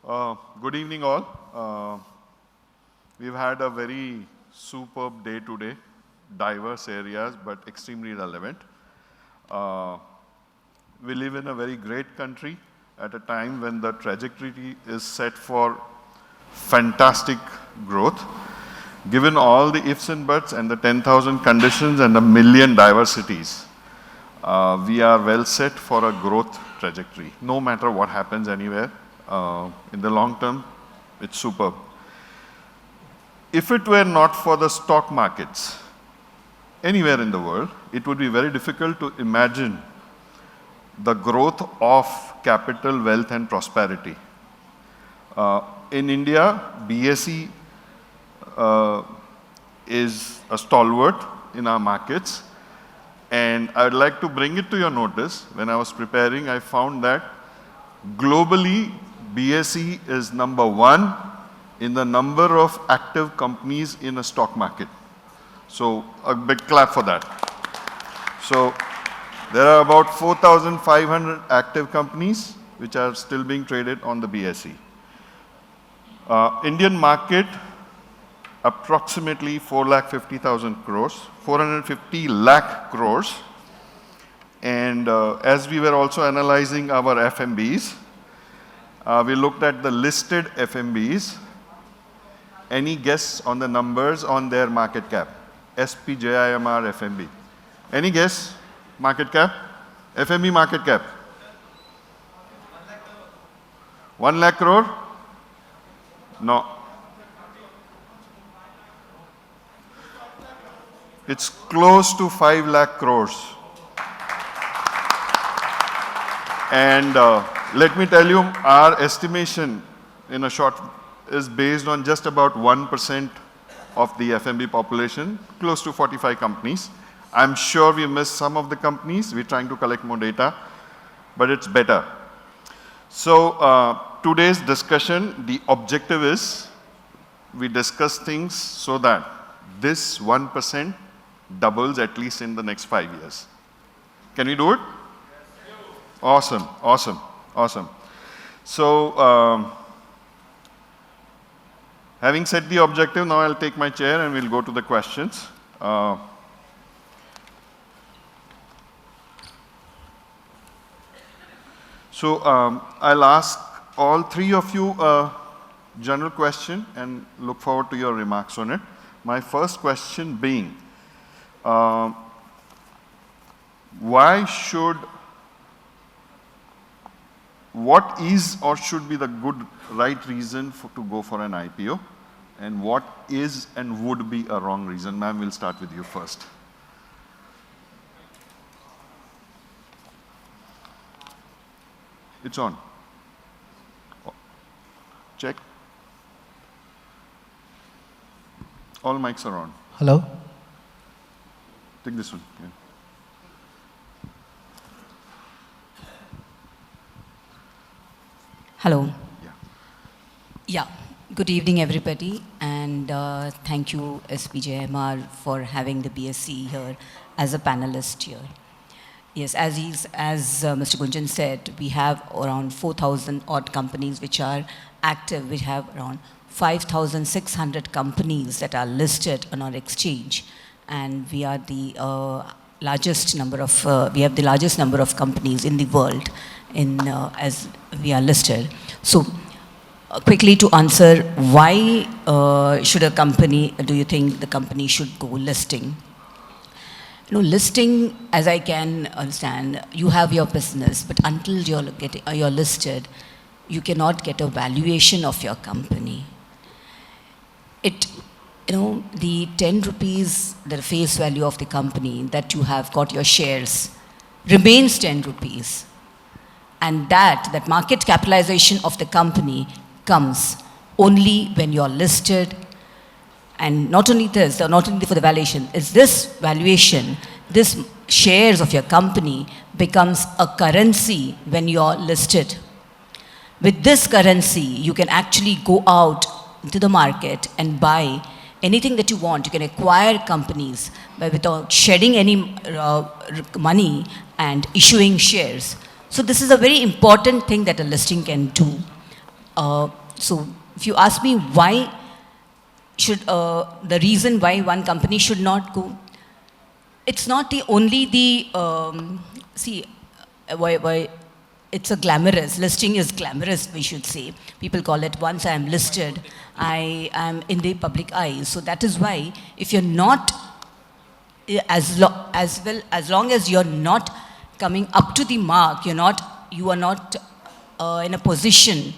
Good evening all. We've had a very superb day today, diverse areas but extremely relevant. We live in a very great country at a time when the trajectory is set for fantastic growth. Given all the ifs and buts and the 10,000 conditions and a million diversities, we are well set for a growth trajectory, no matter what happens anywhere. In the long term, it's superb. If it were not for the stock markets, anywhere in the world, it would be very difficult to imagine the growth of capital, wealth and prosperity. In India, BSE is a stalwart in our markets, and I would like to bring it to your notice. When I was preparing, I found that globally, BSE is number 1 in the number of active companies in a stock market. So a big clap for that. So there are about 4,500 active companies which are still being traded on the BSE. Indian market, approximately 4,50,000 crores, 450 lakh crores. And as we were also analyzing our FMBs, we looked at the listed FMBs. Any guess on the numbers on their market cap? SPJIMR FMB. Any guess? Market cap? FMB market cap? 1 lakh crore? No. It's close to 5 lakh crores. And let me tell you, our estimation in a short is based on just about 1% of the FMB population, close to 45 companies. I'm sure we missed some of the companies. We're trying to collect more data, but it's better. So today's discussion, the objective is we discuss things so that this 1% doubles at least in the next 5 years. Can we do it? Awesome, awesome, awesome. So, having set the objective, now I'll take my chair and we'll go to the questions. I'll ask all three of you a general question and look forward to your remarks on it. My first question being, what is or should be the good, right reason to go for an IPO? And what is and would be a wrong reason? Ma'am, we'll start with you first. It's on. Check. All mics are on. Hello? Take this one. Yeah. Hello. Yeah. Yeah. Good evening, everybody, and thank you, SPJIMR, for having the BSE here as a panelist here. Yes, as Mr. Gunjan said, we have around 4,000 odd companies which are active. We have around 5,600 companies that are listed on our exchange, and we are the largest number of companies in the world as we are listed. So quickly to answer, why do you think the company should go listing? Listing, as I can understand, you have your business, but until you're listed, you cannot get a valuation of your company. The 10 rupees, the face value of the company that you have got your shares, remains 10 rupees. And that market capitalization of the company comes only when you're listed. And not only this, not only for the valuation, is this valuation, this shares of your company becomes a currency when you're listed. With this currency, you can actually go out into the market and buy anything that you want. You can acquire companies without shedding any money and issuing shares. So this is a very important thing that a listing can do. So if you ask me why should, the reason why one company should not go, it's not the only the, why it's a glamorous, listing is glamorous, we should say. People call it, once I am listed, I am in the public eye. So that is why, if you're not, as long as you're not coming up to the mark, you are not in a position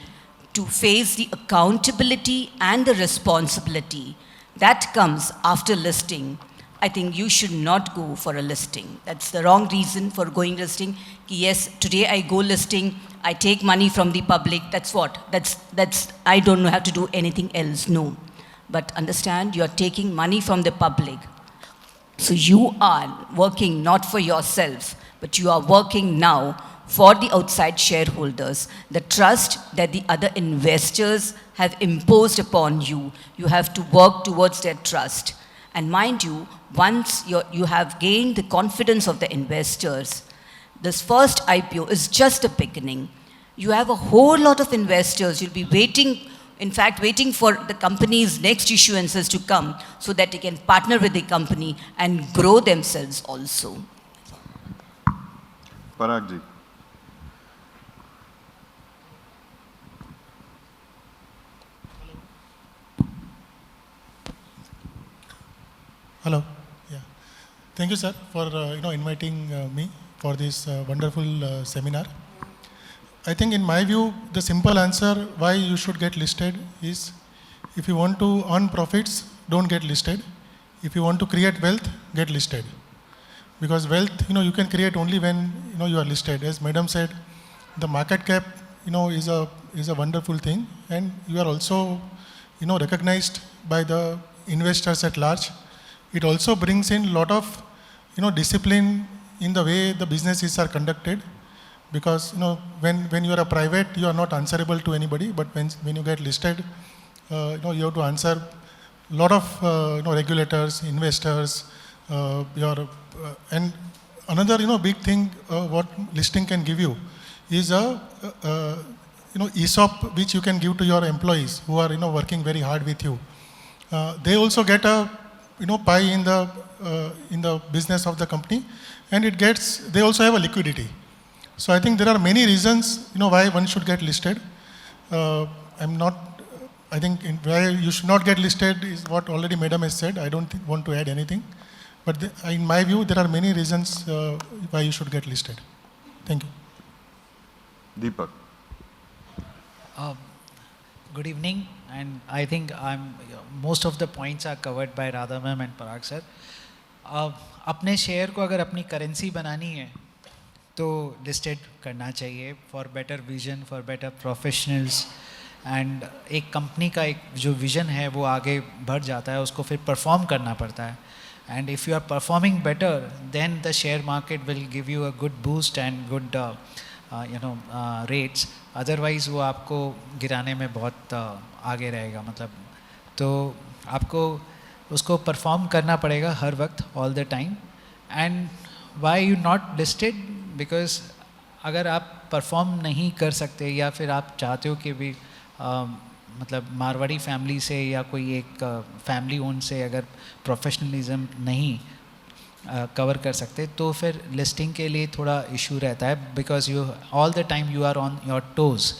to face the accountability and the responsibility that comes after listing, I think you should not go for a listing. That's the wrong reason for going listing. Yes, today I go listing, I take money from the public, that's what? That's I don't know how to do anything else, no. But understand, you're taking money from the public. So you are working not for yourself, but you are working now for the outside shareholders. The trust that the other investors have imposed upon you, you have to work towards their trust. And mind you, once you have gained the confidence of the investors, this first IPO is just a beginning. You have a whole lot of investors. You'll be waiting, in fact, waiting for the company's next issuances to come so that they can partner with the company and grow themselves also. Parag ji. Hello. Yeah. Thank you, sir, for inviting me for this wonderful seminar. I think, in my view, the simple answer why you should get listed is, if you want to earn profits, don't get listed. If you want to create wealth, get listed. Because wealth, you can create only when you are listed. As Madam said, the market cap, is a wonderful thing, and you are also, recognized by the investors at large. It also brings in a lot of, discipline in the way the businesses are conducted. Because, when you are a private, you are not answerable to anybody. But when you get listed, you have to answer a lot of, regulators, investors, and another, big thing what listing can give you is a, ESOP which you can give to your employees who are, working very hard with you. They also get a, pie in the business of the company, and they also have a liquidity. So I think there are many reasons, why one should get listed. I think why you should not get listed is what already Madam has said. I don't want to add anything. But in my view, there are many reasons why you should get listed. Thank you. Deepak. Good evening, and I think most of the points are covered by Radha ma'am and Parag sir. अपने share को अगर अपनी currency बनानी है तो listed करना चाहिए for better vision, for better professionals, and एक कंपनी का एक जो विजन है वो आगे बढ़ जाता है, उसको फिर परफॉर्म करना पड़ता है. And if you are performing better then the share market will give you a good boost and good rates. Otherwise वो आपको गिराने में बहुत आगे रहेगा. मतलब तो आपको उसको परफॉर्म करना पड़ेगा हर वक्त, all the time. And why you not listed? Because अगर आप परफॉर्म नहीं कर सकते या फिर आप चाहते हो कि भी मतलब मारवाड़ी फैमिली से या कोई एक फैमिली ओन से अगर प्रोफेशनलिज्म नहीं कवर कर सकते तो फिर लिस्टिंग के लिए थोड़ा इशू रहता है. Because you all the time you are on your toes,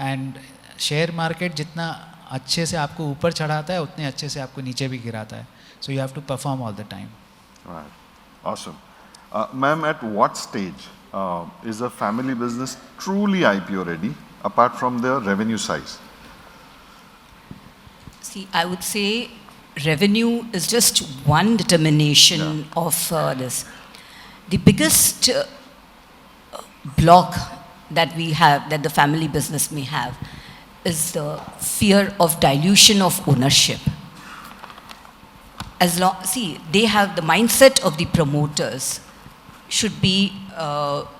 and share market जितना अच्छे से आपको ऊपर चढ़ाता है उतने अच्छे से आपको नीचे भी गिराता है. So you have to perform all the time. Awesome. Ma'am, at what stage is a family business truly IPO ready, apart from the revenue size? See, I would say revenue is just one determination of this. The biggest block that we have, that the family business may have, is the fear of dilution of ownership. They have the mindset of the promoters should be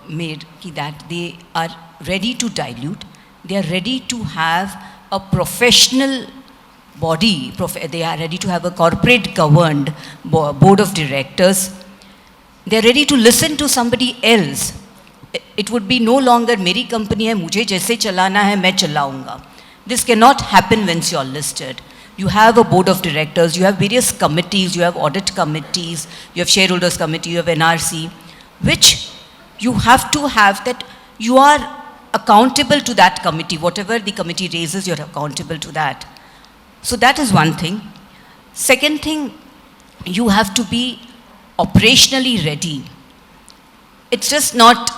made that they are ready to dilute, they are ready to have a professional body, they are ready to have a corporate governed board of directors, they are ready to listen to somebody else. It would be no longer मेरी company है, मुझे जैसे चलाना है मैं चलाऊंगा. This cannot happen once you're listed. You have a board of directors, you have various committees, you have audit committees, you have shareholders committee, you have NRC, which you have to have that you are accountable to that committee. Whatever the committee raises, you're accountable to that. So that is one thing. Second thing, you have to be operationally ready. It's just not,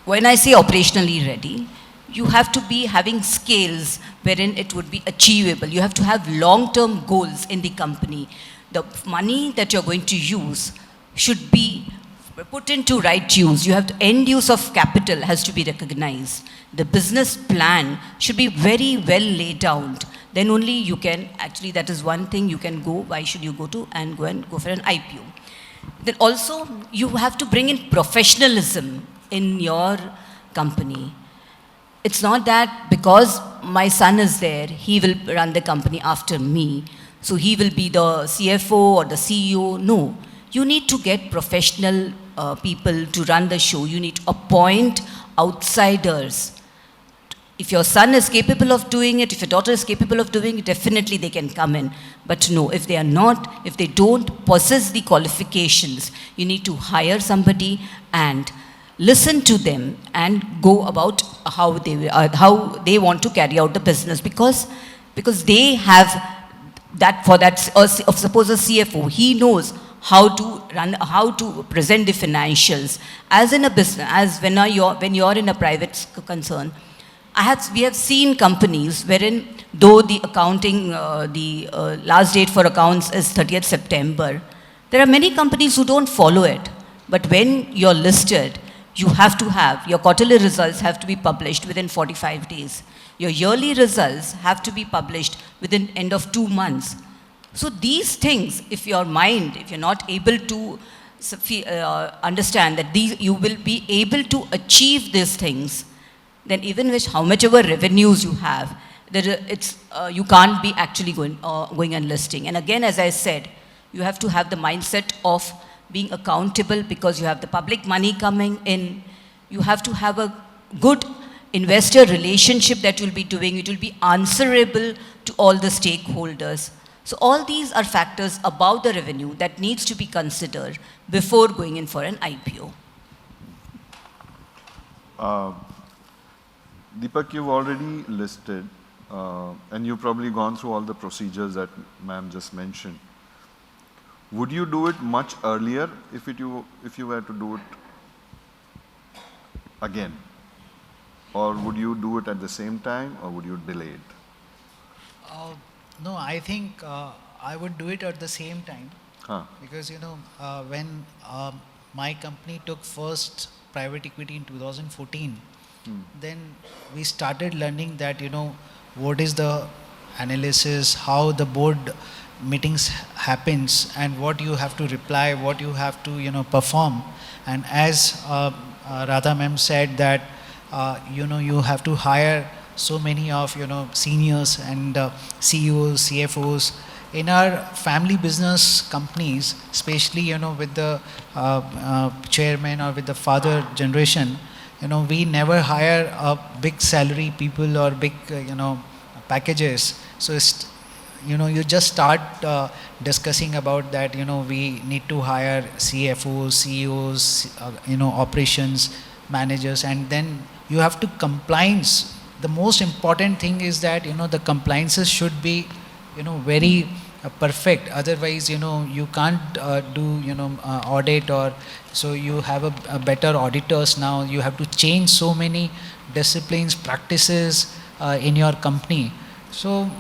when I say operationally ready, you have to be having scales wherein it would be achievable. You have to have long-term goals in the company. The money that you're going to use should be put into right use. You have to, end use of capital has to be recognized. The business plan should be very well laid out. Then only you can, actually that is one thing you can go, why should you go to and go for an IPO. Then also you have to bring in professionalism in your company. It's not that because my son is there, he will run the company after me. So he will be the CFO or the CEO. No, you need to get professional people to run the show. You need to appoint outsiders. If your son is capable of doing it, if your daughter is capable of doing it, definitely they can come in. But no, if they are not, if they don't possess the qualifications, you need to hire somebody and listen to them and go about how they want to carry out the business, because they have that. For that, suppose a CFO, he knows how to run, how to present the financials. As in a business, as when you're in a private concern, we have seen companies wherein, though the accounting, last date for accounts is 30th September, there are many companies who don't follow it. But when you're listed, you have to have, your quarterly results have to be published within 45 days. Your yearly results have to be published within end of 2 months. So these things, if you're not able to understand that you will be able to achieve these things, then even with how much ever revenues you have, you can't be actually going and listing. And again, as I said, you have to have the mindset of being accountable, because you have the public money coming in. You have to have a good investor relationship that you'll be doing. It will be answerable to all the stakeholders. So all these are factors about the revenue that needs to be considered before going in for an IPO. Deepak, you've already listed, and you've probably gone through all the procedures that ma'am just mentioned. Would you do it much earlier if you were to do it again? Or would you do it at the same time, or would you delay it? No, I think I would do it at the same time. Because, when my company took first private equity in 2014, then we started learning that, what is the analysis, how the board meetings happens, and what you have to reply, what you have to, perform. And as Radha ma'am said that, you have to hire so many of, seniors and CEOs, CFOs. In our family business companies, especially, with the chairman or with the father generation, we never hire a big salary people or big, packages. So it's, you just start discussing about that, we need to hire CFOs, CEOs, operations managers, and then you have to compliance. The most important thing is that, the compliances should be, very perfect. Otherwise, you can't do, audit, or so you have a better auditors now. You have to change so many disciplines, practices in your company. So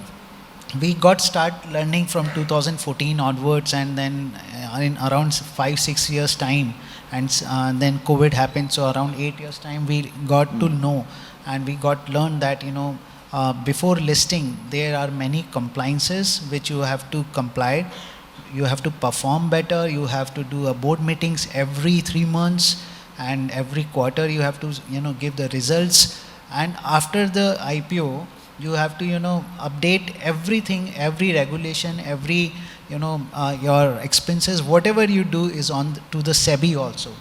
we got start learning from 2014 onwards, and then in around 5-6 years time, and then COVID happened. So around 8 years time, we got to know, and we got learned that, before listing, there are many compliances which you have to comply. You have to perform better. You have to do a board meetings every 3 months, and every quarter you have to, give the results. And after the IPO, you have to, update everything, every regulation, every, your expenses, whatever you do is on to the SEBI also.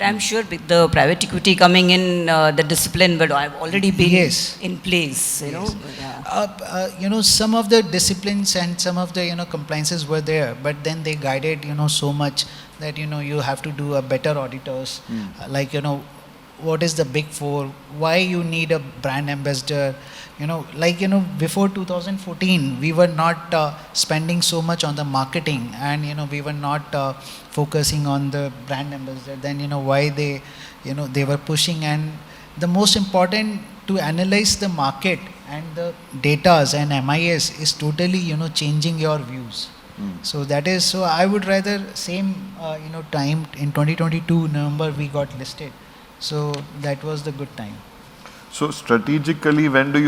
But I'm sure with the private equity coming in, the discipline would have already been Yes. in place, you know. Yeah. You know, some of the disciplines and some of the, you know, compliances were there, but then they guided, you know, so much that, you know, you have to do a better auditors, like, you know, what is the big four, why you need a brand ambassador, you know, like, you know, before 2014, we were not spending so much on the marketing, and, you know, we were not focusing on the brand ambassador. Then, you know, why they, you know, they were pushing. And the most important, to analyze the market and the datas and MIS is totally, you know, changing your views. So that is, so I would rather same, you know, time in 2022 November we got listed. So that was the good time. So strategically, when do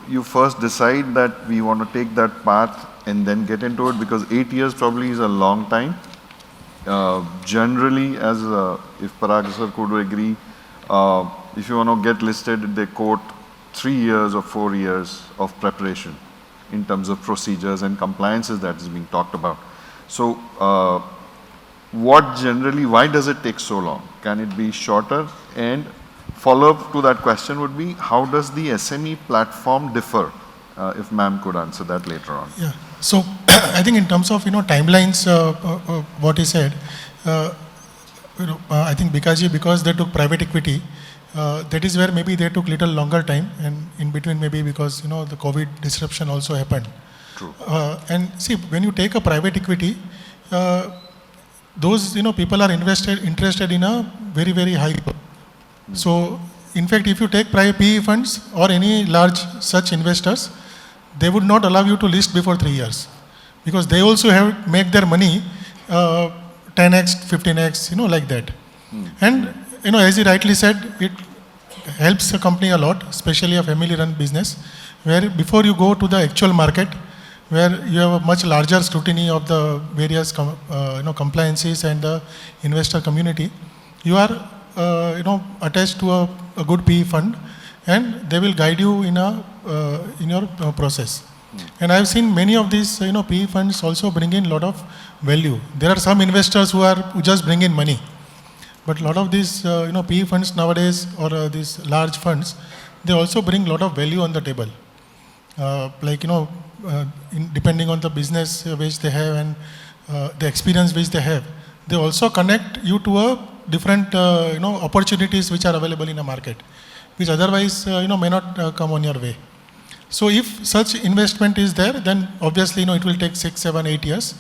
you first decide that we want to take that path and then get into it? Because 8 years probably is a long time. Generally, as if Parag sir could agree, if you want to get listed, they quote 3 years or 4 years of preparation in terms of procedures and compliances that is being talked about. So what generally, why does it take so long? Can it be shorter? And follow-up to that question would be, how does the SME platform differ? If ma'am could answer that later on. Yeah. So I think in terms of, you know, timelines, what he said, I think Bikaji, because they took private equity, that is where maybe they took little longer time, and in between maybe because, you know, the COVID disruption also happened. True. And see, when you take a private equity, those, you know, people are interested in a very, very high. So, in fact, if you take private PE funds or any large such investors, they would not allow you to list before 3 years, because they also have make their money 10x, 15x, you know, like that. And, you know, as he rightly said, it helps a company a lot, especially a family-run business, where before you go to the actual market, where you have a much larger scrutiny of the various you know, compliances and the investor community, you are you know, attached to a good PE fund, and they will guide you in your process. And I've seen many of these, you know, PE funds also bring in a lot of value. There are some investors who just bring in money, but a lot of these you know, PE funds nowadays, or these large funds, they also bring a lot of value on the table. Like, you know, depending on the business which they have and the experience which they have, they also connect you to a different you know, opportunities which are available in a market, which otherwise you know, may not come on your way. So if such investment is there, then obviously, you know, it will take 6, 7, 8 years.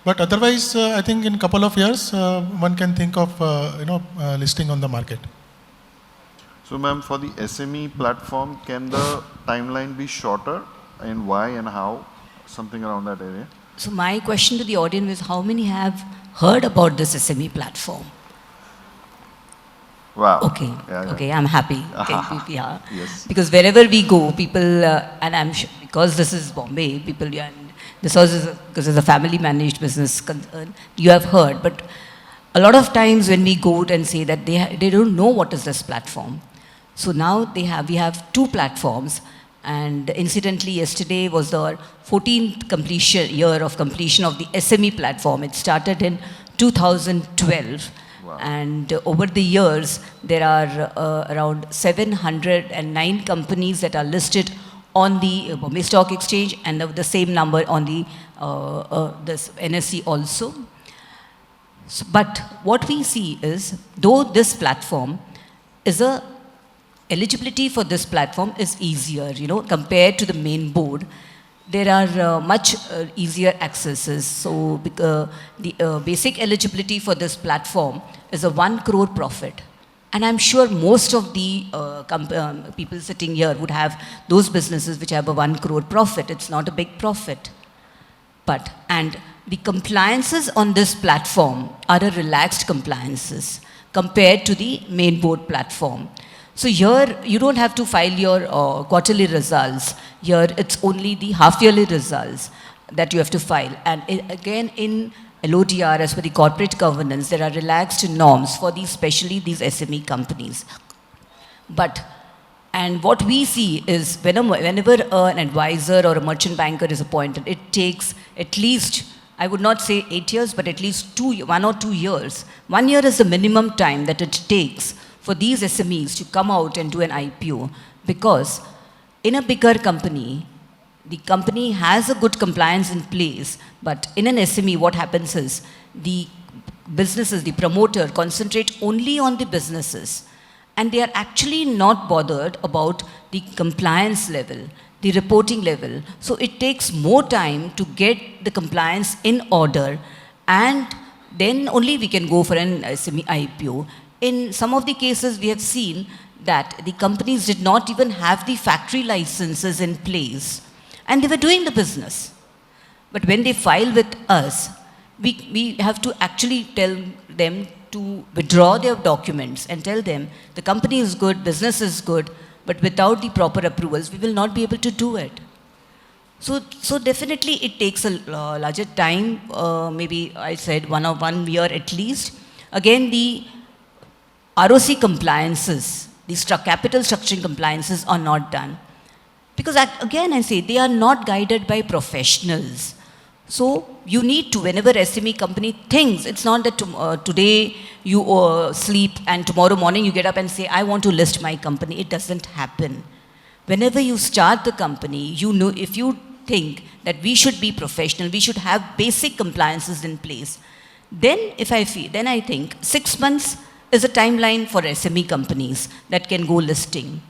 But otherwise, I think in a couple of years, one can think of you know, listing on the market. So ma'am, for the SME platform, can the timeline be shorter, and why and how? Something around that area. So my question to the audience is, how many have heard about this SME platform? Wow. Okay, Yeah, yeah. okay, I'm happy. Okay, yeah. Yes. Because wherever we go, people, and I'm sure, because this is Bombay, people, and this also is because it's a family-managed business concern, you have heard. But a lot of times when we go out and say that they don't know what is this platform. So now we have 2 platforms, and incidentally, yesterday was the 14th year of completion of the SME platform. It started in 2012. Wow. And over the years, there are around 709 companies that are listed on the Bombay Stock Exchange, and the same number on the this NSE also. So, but what we see is, though this platform is eligibility for this platform is easier, you know, compared to the main board. There are much easier accesses. So the basic eligibility for this platform is a 1 crore profit. And I'm sure most of the people sitting here would have those businesses which have a 1 crore profit. It's not a big profit. And the compliances on this platform are a relaxed compliances compared to the main board platform. So here, you don't have to file your quarterly results. Here, it's only the half-yearly results that you have to file. And again, in LODR, as per the corporate governance, there are relaxed norms for these, especially these SME companies. And what we see is, whenever an advisor or a merchant banker is appointed, it takes at least I would not say 8 years, but at least 1 or 2 years. 1 year is the minimum time that it takes for these SMEs to come out and do an IPO, because in a bigger company, the company has a good compliance in place, but in an SME, what happens is the businesses, the promoter, concentrate only on the businesses, and they are actually not bothered about the compliance level, the reporting level. So it takes more time to get the compliance in order, and then only we can go for an SME IPO. In some of the cases, we have seen that the companies did not even have the factory licenses in place, and they were doing the business. But when they file with us, we have to actually tell them to withdraw their documents and tell them the company is good, business is good, but without the proper approvals, we will not be able to do it. So definitely it takes a larger time, maybe I said 1 year at least. Again, the ROC compliances, the capital structuring compliances are not done. Because again, I say, they are not guided by professionals. So you need to, whenever SME company thinks, it's not that today you sleep and tomorrow morning you get up and say, I want to list my company. It doesn't happen. Whenever you start the company, you know, if you think that we should be professional, we should have basic compliances in place, then I think 6 months is a timeline for SME companies that can go listing.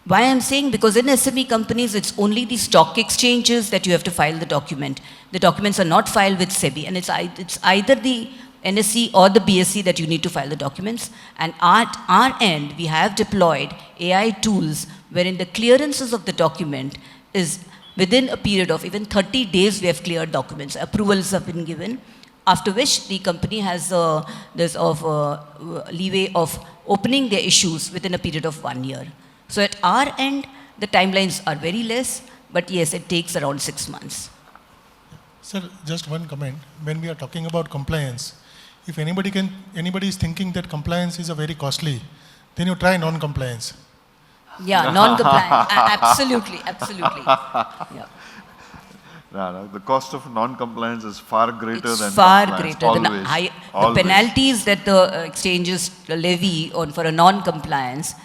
Why I'm saying? Because in SME companies, it's only the stock exchanges that you have to file the document. The documents are not filed with SEBI, and it's either the NSE or the BSE that you need to file the documents. And at our end, we have deployed AI tools wherein the clearances of the document is within a period of even 30 days, we have cleared documents. Approvals have been given, after which the company has leeway of opening their issues within a period of 1 year. So at our end, the timelines are very less, but yes, it takes around 6 months. Sir, just one comment. When we are talking about compliance, if anybody is thinking that compliance is a very costly, then you try non-compliance. Yeah, non-compliant. Absolutely. Yeah. No, the cost of non-compliance is far greater It's than far compliance. greater than Always. the penalties that the exchanges levy for a non-compliance.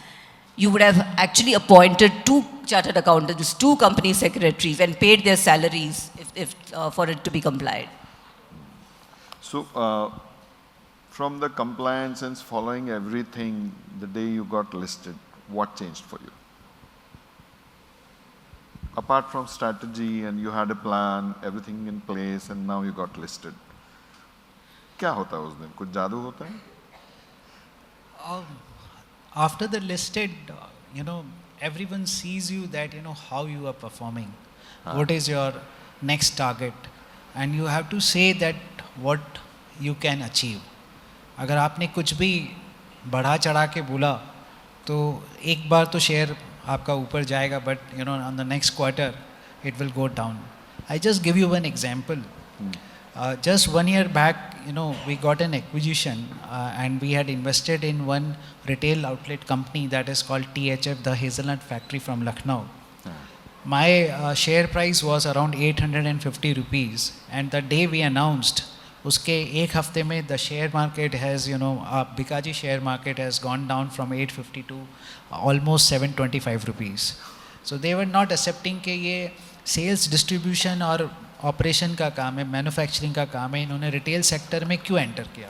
You would have actually appointed 2 chartered accountants, 2 company secretaries, and paid their salaries if for it to be complied. So, from the compliance and following everything, the day you got listed, what changed for you? Apart from strategy and you had a plan, everything in place, and now you got listed. क्या होता है उस दिन? कुछ जादू होता है? After the listed, everyone sees you that, how you are performing. What is your next target? And you have to say that what you can achieve. अगर आपने कुछ भी बढ़ा चढ़ा के बोला, तो एक बार तो शेयर आपका ऊपर जाएगा, but on the next quarter it will go down. I just give you one example. Just 1 year back, we got an acquisition and we had invested in one retail outlet company that is called THF, the Hazelnut Factory from Lucknow. My share price was around 850 rupees, and the day we announced, उसके एक हफ्ते में the share market has, Bikaji share market has gone down from 850 to almost 725 rupees. So they were not accepting कि ये sales distribution और operation का काम है, मैन्युफैक्चरिंग का काम है, इन्होंने रिटेल सेक्टर में क्यों एंटर किया?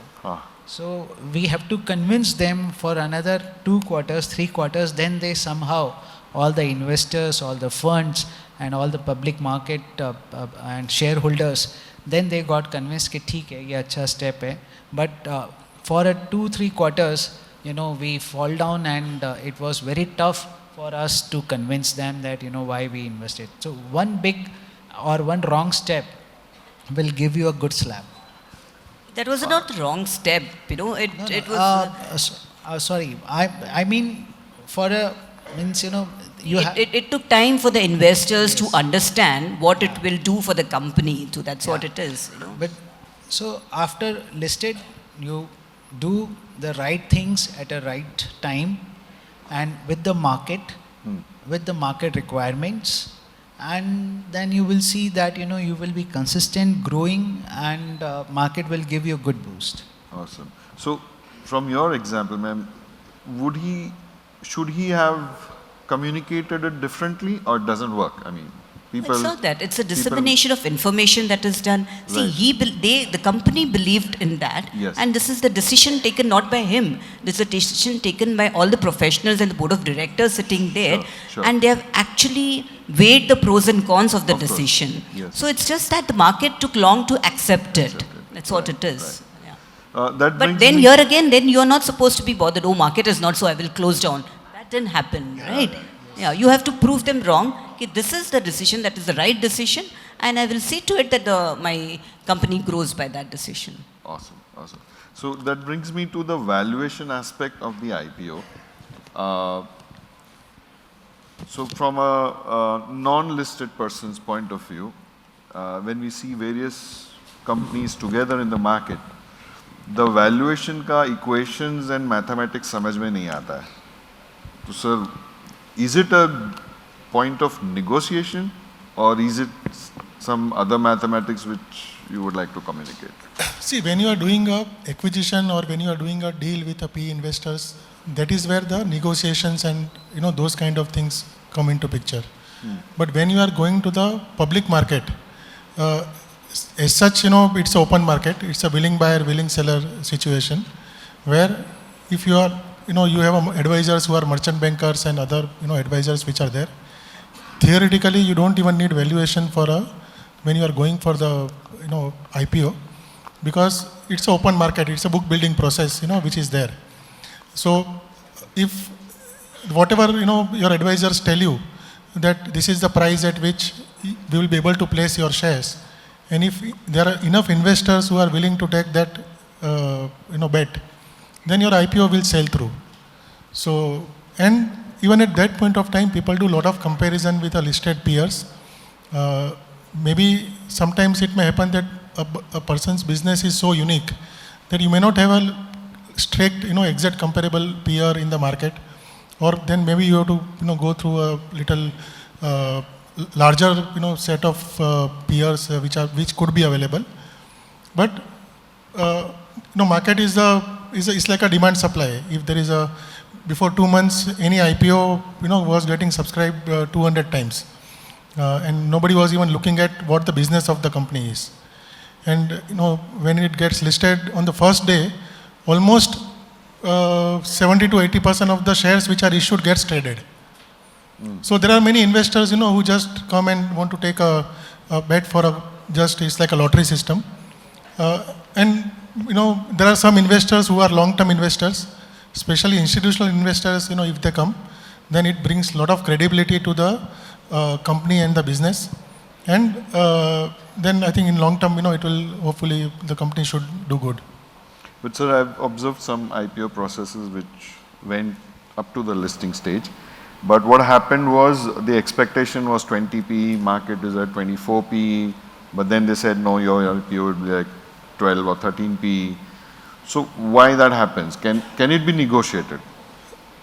So we have to convince them for another 2 quarters, 3 quarters, then they somehow, all the investors, all the funds and all the public market and shareholders, then they got convinced कि ठीक है, ये अच्छा step है. But for 2-3 quarters, we fall down, and it was very tough for us to convince them that why we invested. So one big or one wrong step will give you a good slap. That was not the wrong step, it was. Sorry, I mean, for a means it took time for the investors to understand what it will do for the company. So that's what it is. But so after listed, you do the right things at a right time, and with the market, with the market requirements. and then you will see that you will be consistent, growing, and market will give you a good boost. Awesome. So, from your example, ma'am, should he have communicated it differently, or it doesn't work? I mean, people. It's not that. It's a dissemination of information that is done. See, Right. the company believed in that, Yes. and this is the decision taken not by him. This is a decision taken by all the professionals and the board of directors sitting there, Sure. and they have actually weighed the pros and cons of the Of course. decision. Yes. So it's just that the market took long to accept it. Accept it. That's what Right, it is. Yeah. That But brings then me- here again, then you're not supposed to be bothered. Oh, market is not, so I will close down. That didn't happen, right? Yeah, you have to prove them wrong. Okay, this is the decision that is the right decision, and I will see to it that my company grows by that decision. Awesome, awesome. So that brings me to the valuation aspect of the IPO. So from a non-listed person's point of view, when we see various companies together in the market, the valuation का equations and mathematics समझ में नहीं आता है. So sir, is it a point of negotiation, or is it some other mathematics which you would like to communicate? See, when you are doing a acquisition or when you are doing a deal with a PE investors, that is where the negotiations and those kind of things come into picture. But when you are going to the public market, as such, it's an open market. It's a willing buyer, willing seller situation, where if you are, you have advisors who are merchant bankers and other, advisors which are there. Theoretically, you don't even need valuation for when you are going for the, IPO, because it's an open market. It's a book building process, which is there. So, if whatever your advisors tell you that this is the price at which we will be able to place your shares, and if there are enough investors who are willing to take that bet, then your IPO will sail through. So, and even at that point of time, people do a lot of comparison with the listed peers. Maybe sometimes it may happen that a person's business is so unique that you may not have a strict, exact comparable peer in the market, or then maybe you have to, go through a little larger, set of peers which could be available. But market is like a demand supply. If there is before 2 months, any IPO, was getting subscribed 200 times. And nobody was even looking at what the business of the company is. And, when it gets listed on the first day, almost 70 to 80% of the shares which are issued gets traded. So there are many investors, who just come and want to take a bet for it's like a lottery system. And, there are some investors who are long-term investors, especially institutional investors, if they come, then it brings a lot of credibility to the company and the business. And then I think in long term, it will hopefully the company should do good. But sir, I've observed some IPO processes which went up to the listing stage. But what happened was the expectation was 20p, market is at 24p, but then they said, no, your IPO would be like 12 or 13p. So why that happens? Can it be negotiated,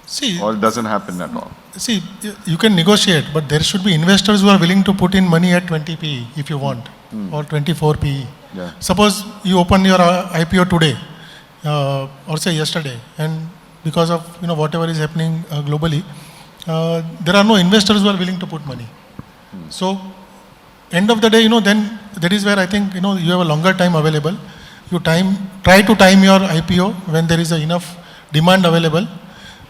See, or it doesn't happen at all? see, you can negotiate, but there should be investors who are willing to put in money at 20p if you want, or 24p. Yeah. Suppose you open your IPO today, or say yesterday, and because of whatever is happening globally, there are no investors who are willing to put money. So, end of the day, then that is where I think you have a longer time available. You try to time your IPO when there is enough demand available.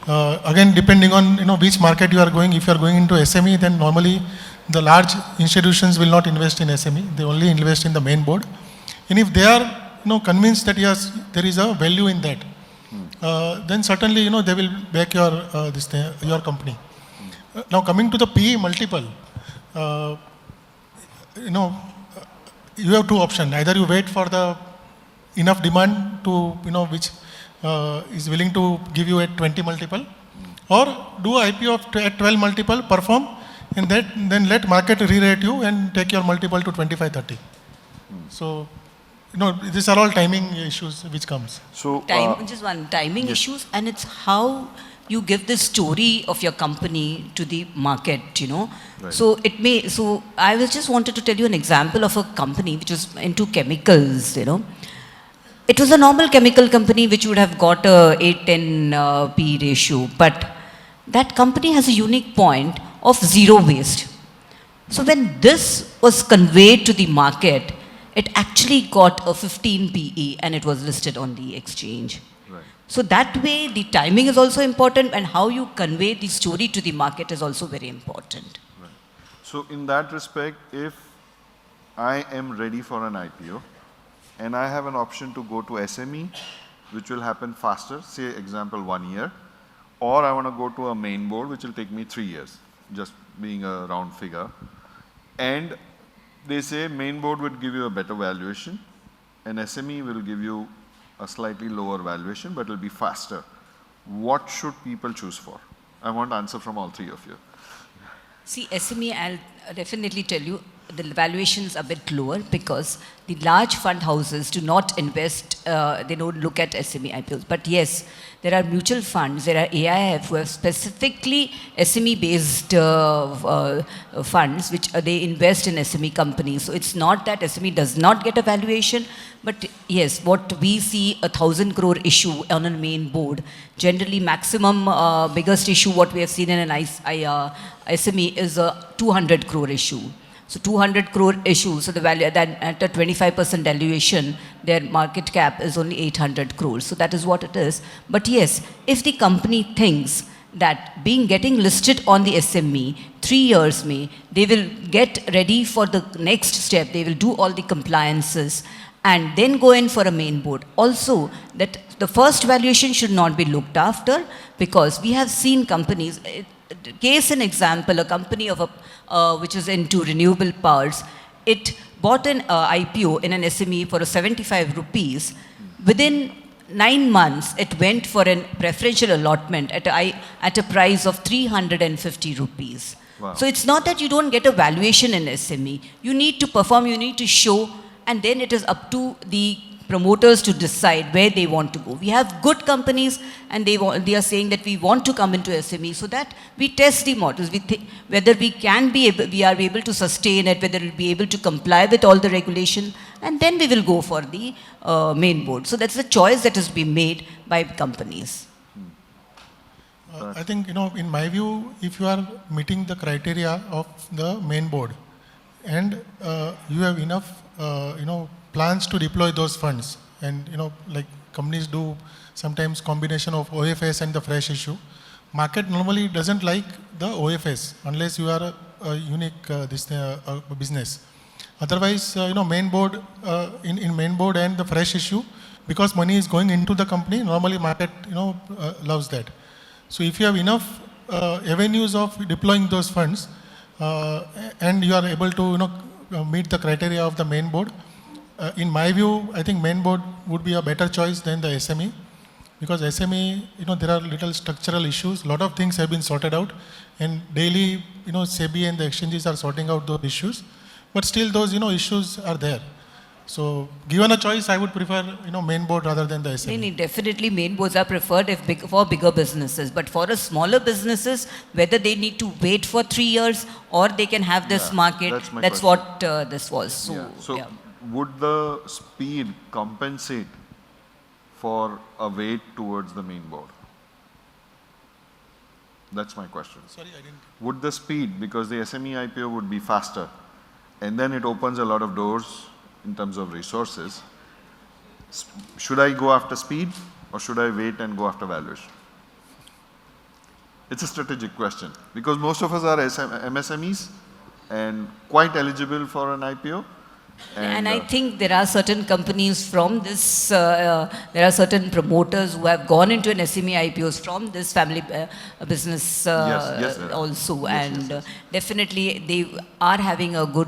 Again, depending on which market you are going. If you are going into SME, then normally the large institutions will not invest in SME. They only invest in the main board. And if they are convinced that yes, there is a value in that, then certainly they will back your company. Now coming to the PE multiple, you have two options. Either you wait for the enough demand to which is willing to give you at 20 multiple, or do IPO at 12 multiple, perform, and then let market re-rate you and take your multiple to 25, 30. So, these are all timing issues which comes. So Just one timing yes. issues, and it's how you give the story of your company to the market, you know. Right. So I was just wanted to tell you an example of a company which was into chemicals, you know. It was a normal chemical company which would have got a 8-10 P ratio, but that company has a unique point of zero waste. So when this was conveyed to the market, it actually got a 15 PE and it was listed on the exchange. Right. So that way the timing is also important, and how you convey the story to the market is also very important. Right. So in that respect, if I am ready for an IPO and I have an option to go to SME, which will happen faster, say example 1 year, or I want to go to a main board, which will take me 3 years, just being a round figure. And they say main board would give you a better valuation, and SME will give you a slightly lower valuation, but it will be faster. What should people choose for? I want answer from all three of you. See, SME, I'll definitely tell you, the valuations are a bit lower because the large fund houses do not invest, they don't look at SME IPOs. But yes, there are mutual funds, there are AIF who have specifically SME-based funds which they invest in SME companies. So it's not that SME does not get a valuation, but yes, what we see, 1,000 crore issue on a main board, generally maximum biggest issue what we have seen in an SME is a 200 crore issue. So 200 crore issue, so the value that at a 25% valuation, their market cap is only 800 crores. So that is what it is. But yes, if the company thinks that getting listed on the SME, 3 years they will get ready for the next step, they will do all the compliances and then go in for a main board. Also, that the first valuation should not be looked after, because we have seen companies, case an example, a company of which is into renewable powers, it bought an IPO in an SME for 75 rupees. Within 9 months, it went for a preferential allotment at a price of 350 rupees. Wow. So it's not that you don't get a valuation in SME. You need to perform, you need to show, and then it is up to the promoters to decide where they want to go. We have good companies and they are saying that we want to come into SME, so that we test the models, whether we are able to sustain it, whether we'll be able to comply with all the regulation, and then we will go for the main board. So that's a choice that has been made by companies. I think, in my view, if you are meeting the criteria of the main board and you have enough, plans to deploy those funds, and, like companies do sometimes combination of OFS and the fresh issue. Market normally doesn't like the OFS unless you are a unique business. Otherwise, main board, in main board and the fresh issue, because money is going into the company, normally market, loves that. So if you have enough avenues of deploying those funds and you are able to meet the criteria of the main board, in my view, I think main board would be a better choice than the SME, because SME, there are little structural issues. A lot of things have been sorted out, and daily, SEBI and the exchanges are sorting out those issues. But still, those issues are there. So, given a choice, I would prefer main board rather than the SME. Definitely main boards are preferred for bigger businesses. But for a smaller businesses, whether they need to wait for 3 years or they can have this market, that's what this was. So, yeah. Would the speed compensate for a wait towards the main board? That's my question. Sorry, I didn't. Would the speed, because the SME IPO would be faster, and then it opens a lot of doors in terms of resources. Should I go after speed, or should I wait and go after valuation? It's a strategic question, because most of us are MSMEs and quite eligible for an IPO. And I think there are certain companies from this, there are certain promoters who have gone into an SME IPOs from this family business also. Yes. Definitely they are having a good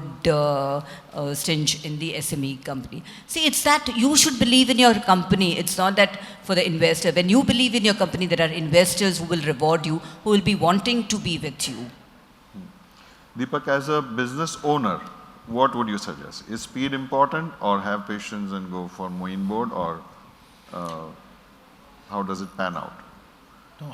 stint in the SME company. See, it's that you should believe in your company. It's not that for the investor. When you believe in your company, there are investors who will reward you, who will be wanting to be with you. Deepak, as a business owner, what would you suggest? Is speed important, or have patience and go for main board, or how does it pan out? No,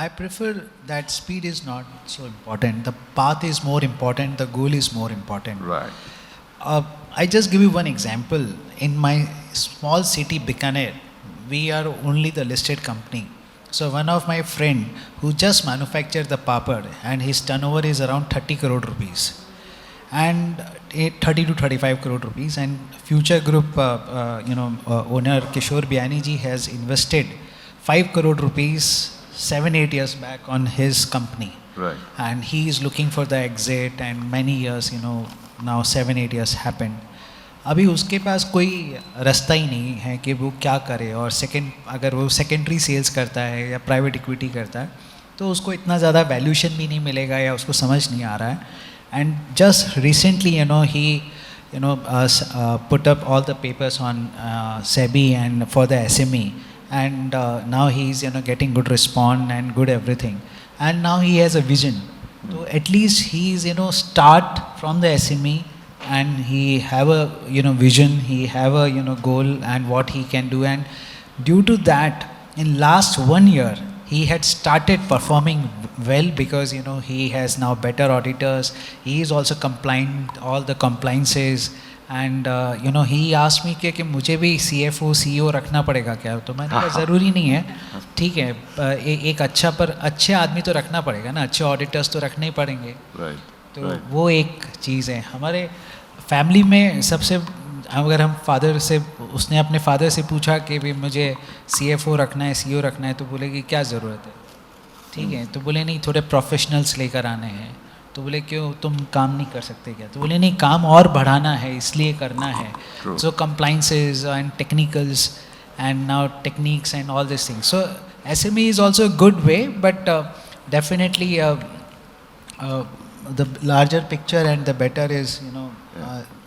I prefer that speed is not so important. The path is more important. The goal is more important. Right. I just give you one example. In my small city, Bikaner, we are only the listed company. So one of my friend who just manufactured the papad and his turnover is around 30 crore rupees. And 30 to 35 crore rupees. And Future Group, owner Kishore Biani ji has invested 5 crore rupees 7-8 years back on his company. Right. And he is looking for the exit and many years, now 7-8 years happened. अभी उसके पास कोई रास्ता ही नहीं है कि वो क्या करे, और अगर वो सेकेंडरी सेल्स करता है या प्राइवेट इक्विटी करता है तो उसको इतना ज़्यादा वैल्यूशन भी नहीं मिलेगा या उसको समझ नहीं आ रहा है. And just recently he put up all the papers on SEBI and for the SME, and now he is getting good response and good everything, and now he has a vision. So at least he is start from the SME, and he have a vision, he have a goal and what he can do, and due to that in last 1 year he had started performing well because he has now better auditors, he is also compliant all the compliances, and he asked me कि मुझे भी CFO CEO रखना पड़ेगा क्या, तो मैंने कहा ज़रूरी नहीं है, ठीक है, एक अच्छे आदमी तो रखना पड़ेगा ना, अच्छे ऑडिटर्स तो रखने ही पड़ेंगे. तो वो एक चीज़ है. हमारे फैमिली में सबसे, अगर हम उसने अपने फादर से पूछा कि भी मुझे CFO रखना है, CEO रखना है, तो बोले कि क्या ज़रूरत है, ठीक है, तो बोले नहीं थोड़े प्रोफेशनल्स लेकर आने हैं, तो बोले क्यों तुम काम नहीं कर सकते क्या, तो बोले नहीं काम और बढ़ाना है इसलिए करना है. सो compliances and technicals and now techniques and all these things. So SME is also a good way, but definitely the larger picture and the better is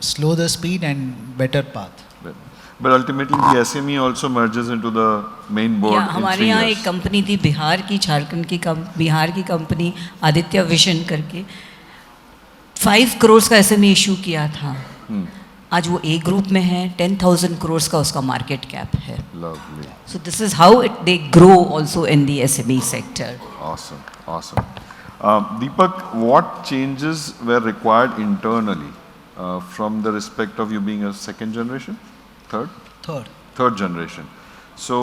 slow the speed and better path. But ultimately the SME also merges into the main board. Yeah, हमारे यहाँ एक company थी बिहार की company Aditya vision करके 5 करोड़ का SME issue किया था. आज वो A ग्रुप में है, 10,000 करोड़ का उसका मार्केट कैप है. Lovely. So this is how they grow also in the SME sector. Awesome. Deepak, what changes were required internally from the respect of you being a second generation? Third generation. So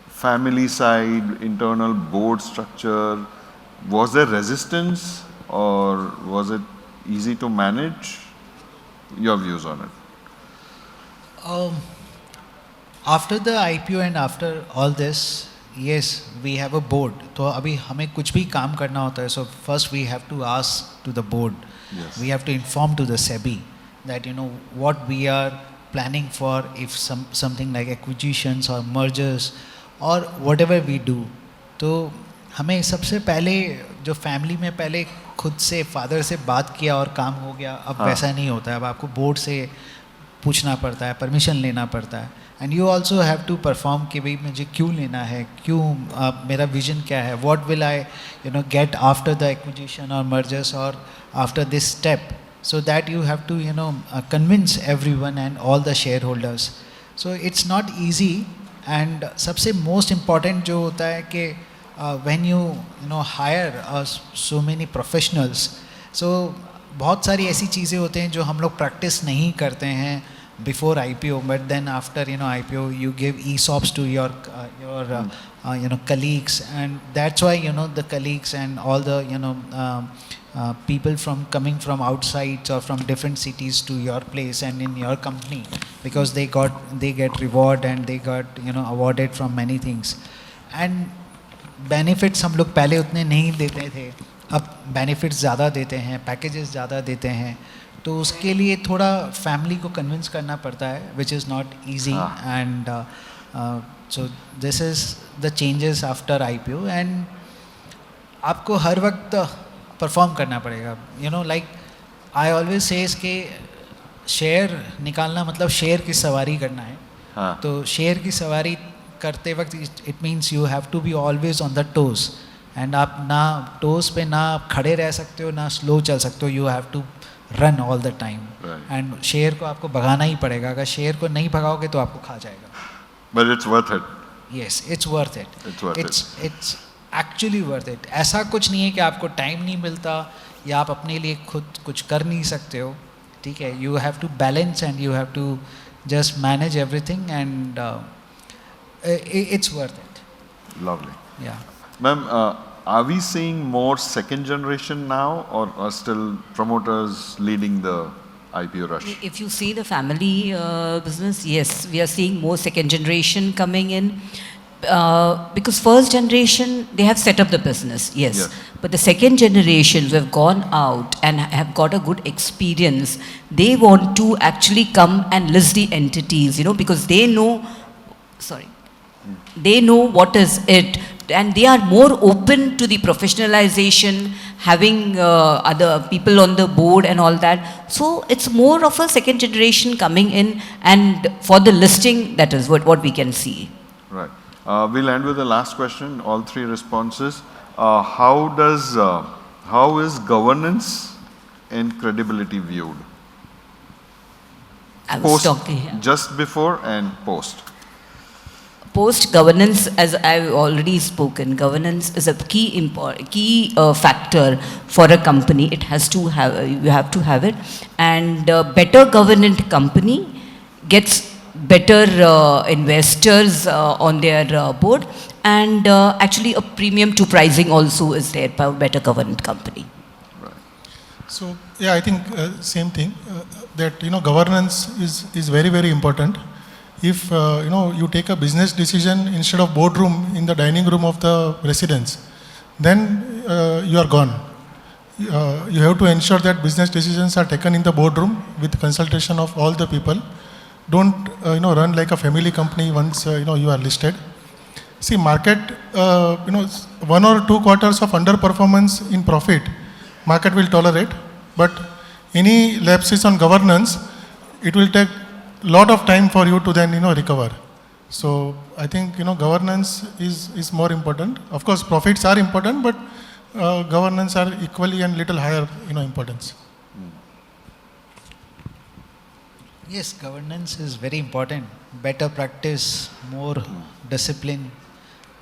family side, internal board structure, was there resistance or was it easy to manage? Your views on it. After the IPO and after all this, yes, we have a board. तो अभी हमें कुछ भी काम करना होता है, so first we have to ask to the board. Yes. We have to inform to the SEBI that what we are planning for, if something like acquisitions or mergers or whatever we do. तो हमें सबसे पहले जो family में पहले खुद से father से बात किया और काम हो गया, अब वैसा नहीं होता है. अब आपको बोर्ड से पूछना पड़ता है, परमिशन लेना पड़ता है, and you also have to perform कि भाई मुझे क्यों लेना है, क्यों मेरा विजन क्या है, what will I get after the acquisition और मर्जर्स और after this step, so that you have to convince everyone and all the shareholders. So it's not easy, and सबसे most important जो होता है कि when you hire so many professionals, so बहुत सारी ऐसी चीज़ें होते हैं जो हम लोग practice नहीं करते हैं before IPO, but then after IPO you give ESOPs to your colleagues, and that's why the colleagues and all the people coming from outside or from different cities to your place and in your company, because they get reward and they got awarded from many things, and benefits हम लोग पहले उतने नहीं देते थे, अब benefits ज़्यादा देते हैं, packages ज़्यादा देते हैं, तो उसके लिए थोड़ा फैमिली को कन्विंस करना पड़ता है, which is not easy. And so this is the changes after IPO, and आपको हर वक्त परफॉर्म करना पड़ेगा. like I always says कि शेयर निकालना मतलब शेयर की सवारी करना है. तो शेयर की सवारी करते वक्त it means you have to be always on the toes, and आप ना toes पे ना खड़े रह सकते हो ना स्लो चल सकते हो, you have to run all the time. And share को आपको भगाना ही पड़ेगा, अगर शेयर को नहीं भगाओगे तो आपको खा जाएगा. But it's worth it. Yes, it's worth it. It's worth It's actually worth it. ऐसा कुछ नहीं है कि आपको टाइम नहीं मिलता या आप अपने लिए खुद कुछ कर नहीं सकते हो, ठीक है. You have to balance and you have to just manage everything and it's worth it. Lovely. Yeah. Ma'am, are we seeing more second generation now, or are still promoters leading the IPO rush? If you see the family business, yes, we are seeing more second generation coming in. Because first generation, they have set up the business, yes. Yes. But the second generation who have gone out and have got a good experience, they want to actually come and list the entities, because they know, they know what is it, and they are more open to the professionalization, having other people on the board and all that. So it's more of a second generation coming in, and for the listing, that is what we can see. Right. We'll end with the last question, all three responses. How is governance and credibility viewed? I was talking here. Just before and post. Post governance, as I've already spoken, governance is a key factor for a company. It has to have, you have to have it, and better governed company gets better investors on their board, and actually a premium to pricing also is there by a better governed company. Right. So yeah, I think same thing, that governance is very, very important. If you take a business decision instead of boardroom in the dining room of the residence, then you are gone. You have to ensure that business decisions are taken in the boardroom with consultation of all the people. Don't run like a family company once you are listed. See, market 1 or 2 quarters of underperformance in profit, market will tolerate, but any lapses on governance, it will take lot of time for you to then recover. So I think governance is more important. Of course, profits are important, but governance are equally and little higher importance. Yes, governance is very important. Better practice, more discipline,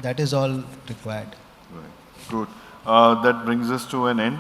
that is all required. Right. Good. That brings us to an end.